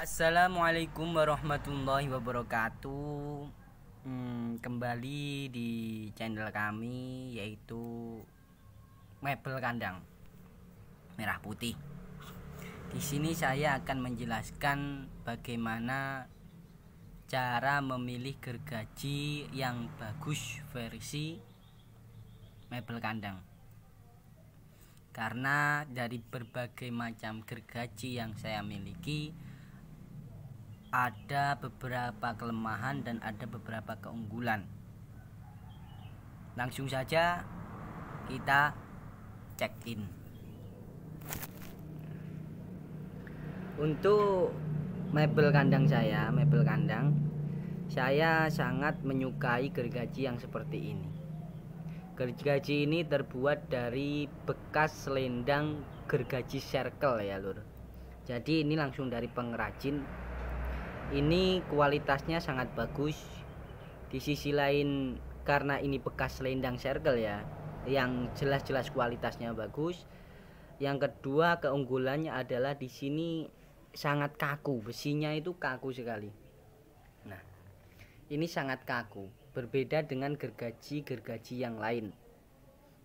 Assalamualaikum warahmatullahi wabarakatuh. Kembali di channel kami, yaitu Mebel Kandang Merah Putih. Di sini saya akan menjelaskan bagaimana cara memilih gergaji yang bagus versi mebel kandang. Karena dari berbagai macam gergaji yang saya miliki, ada beberapa kelemahan dan ada beberapa keunggulan. Langsung saja kita check in. Untuk mebel kandang saya sangat menyukai gergaji yang seperti ini. Gergaji ini terbuat dari bekas selendang gergaji circle ya lur. Jadi ini langsung dari pengrajin. Ini kualitasnya sangat bagus. Di sisi lain karena ini bekas selendang circle ya, yang jelas-jelas kualitasnya bagus. Yang kedua keunggulannya adalah di sini sangat kaku, besinya itu kaku sekali. Nah, ini sangat kaku, berbeda dengan gergaji yang lain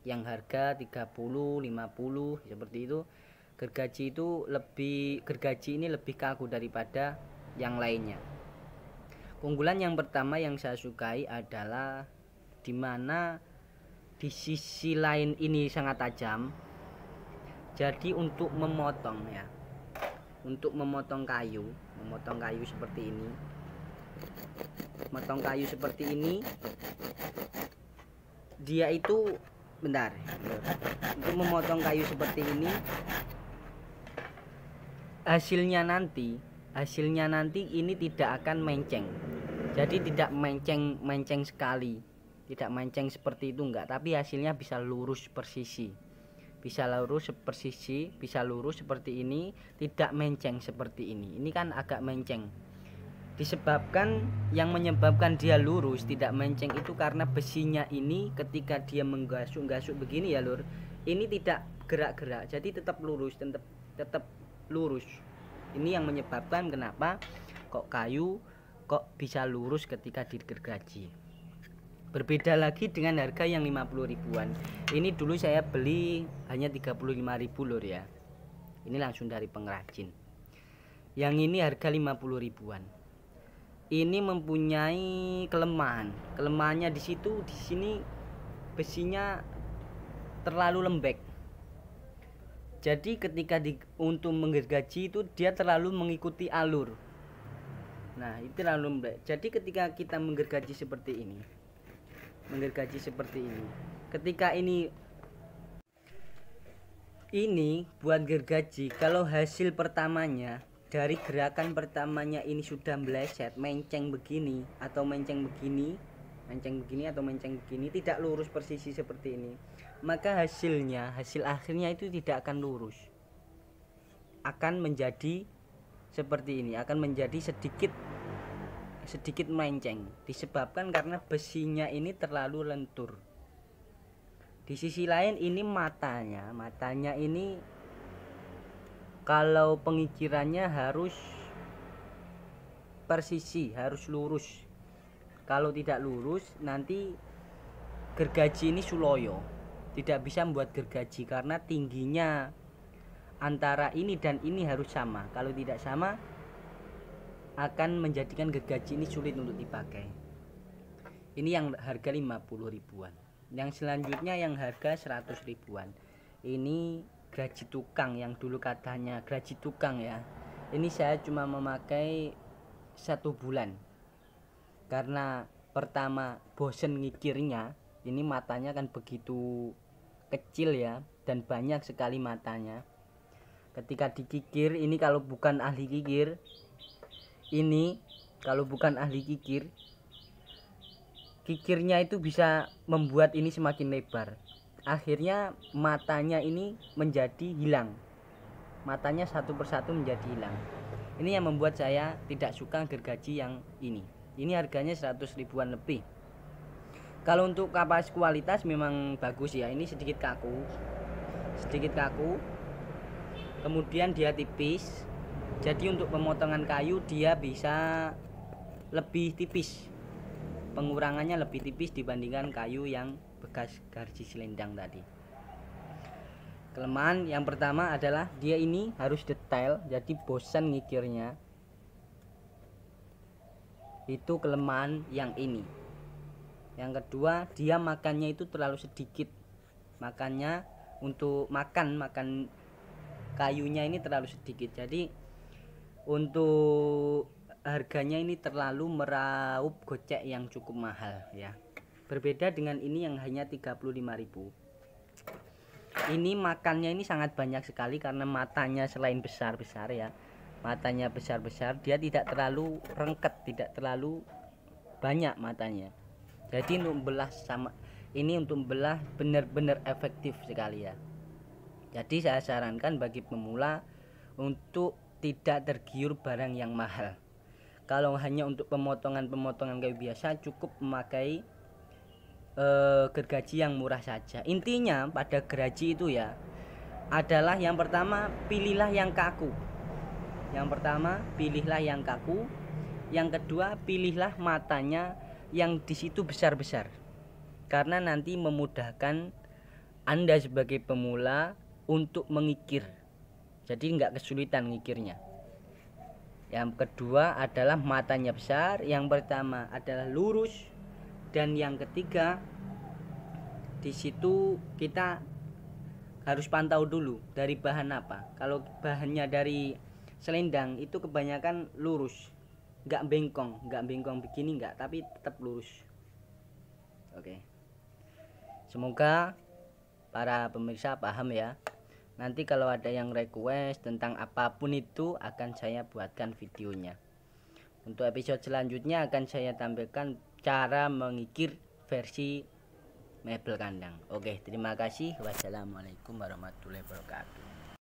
yang harga 30, 50 seperti itu. Gergaji ini lebih kaku daripada yang lainnya. Keunggulan yang pertama yang saya sukai adalah dimana di sisi lain ini sangat tajam. Jadi untuk memotong kayu seperti ini, memotong kayu seperti ini, dia itu untuk memotong kayu seperti ini, hasilnya nanti ini tidak akan menceng. Jadi tidak menceng sekali, tidak menceng seperti itu enggak, tapi hasilnya bisa lurus persisi, bisa lurus seperti ini, tidak menceng seperti ini. Ini kan agak menceng. Yang menyebabkan dia lurus tidak menceng itu karena besinya ini ketika dia menggasuk begini ya lur, ini tidak gerak-gerak, jadi tetap lurus. Ini yang menyebabkan kenapa kok kayu kok bisa lurus ketika digergaji. Berbeda lagi dengan harga yang 50 ribuan. Ini dulu saya beli hanya 35.000 lur ya. Ini langsung dari pengrajin. Yang ini harga 50 ribuan. Ini mempunyai kelemahan. Kelemahannya di sini besinya terlalu lembek. Jadi ketika untuk menggergaji itu dia terlalu mengikuti alur. Nah, itu terlalu lembek. Jadi ketika kita menggergaji seperti ini, ketika ini buat gergaji, kalau hasil pertamanya dari gerakan pertamanya ini sudah meleset, menceng begini, tidak lurus persisi seperti ini, maka hasil akhirnya itu tidak akan lurus, akan menjadi seperti ini, akan menjadi sedikit menceng, disebabkan karena besinya ini terlalu lentur. Di sisi lain ini matanya ini kalau pengikirannya harus persisi, harus lurus. Kalau tidak lurus nanti gergaji ini suloyo, tidak bisa membuat gergaji karena tingginya antara ini dan ini harus sama. Kalau tidak sama akan menjadikan gergaji ini sulit untuk dipakai. Ini yang harga 50 ribuan. Yang selanjutnya yang harga 100 ribuan. Ini gergaji tukang, yang dulu katanya gergaji tukang ya. Ini saya cuma memakai 1 bulan. Karena pertama bosen ngikirnya. Ini matanya kan begitu kecil ya, dan banyak sekali matanya. Ketika dikikir, ini kalau bukan ahli kikir, kikirnya itu bisa membuat ini semakin lebar. Akhirnya matanya ini menjadi hilang, matanya satu persatu menjadi hilang. Ini yang membuat saya tidak suka gergaji yang ini. Ini harganya 100 ribuan lebih. Kalau untuk kapasitas kualitas memang bagus ya. Ini sedikit kaku, kemudian dia tipis, Jadi untuk pemotongan kayu dia bisa lebih tipis, pengurangannya lebih tipis dibandingkan kayu yang bekas garji selendang tadi. Kelemahan yang pertama adalah dia ini harus detail, jadi bosan ngikirnya. Itu kelemahan yang ini. Yang kedua, dia makannya itu terlalu sedikit. Makannya untuk makan kayunya ini terlalu sedikit. Jadi untuk harganya ini terlalu meraup gocek yang cukup mahal ya. Berbeda dengan ini yang hanya 35.000. Ini makannya ini sangat banyak sekali karena matanya selain besar-besar ya. Matanya besar-besar, dia tidak terlalu rengket, tidak terlalu banyak matanya. Jadi untuk membelah untuk membelah benar-benar efektif sekali ya. Jadi saya sarankan bagi pemula untuk tidak tergiur barang yang mahal. Kalau hanya untuk pemotongan kayu biasa cukup memakai gergaji yang murah saja. Intinya pada gergaji itu ya adalah yang pertama pilihlah yang kaku. Yang kedua pilihlah matanya yang di situ besar-besar. Karena nanti memudahkan Anda sebagai pemula untuk mengikir. Jadi nggak kesulitan ngikirnya. Yang kedua adalah matanya besar, yang pertama adalah lurus, dan yang ketiga di situ kita harus pantau dulu dari bahan apa. Kalau bahannya dari selendang itu kebanyakan lurus, nggak bengkong begini nggak, tapi tetap lurus. Oke. Semoga para pemirsa paham ya. Nanti kalau ada yang request tentang apapun itu akan saya buatkan videonya. Untuk episode selanjutnya akan saya tampilkan cara mengikir versi mebel kandang. Oke, terima kasih. Wassalamualaikum warahmatullahi wabarakatuh.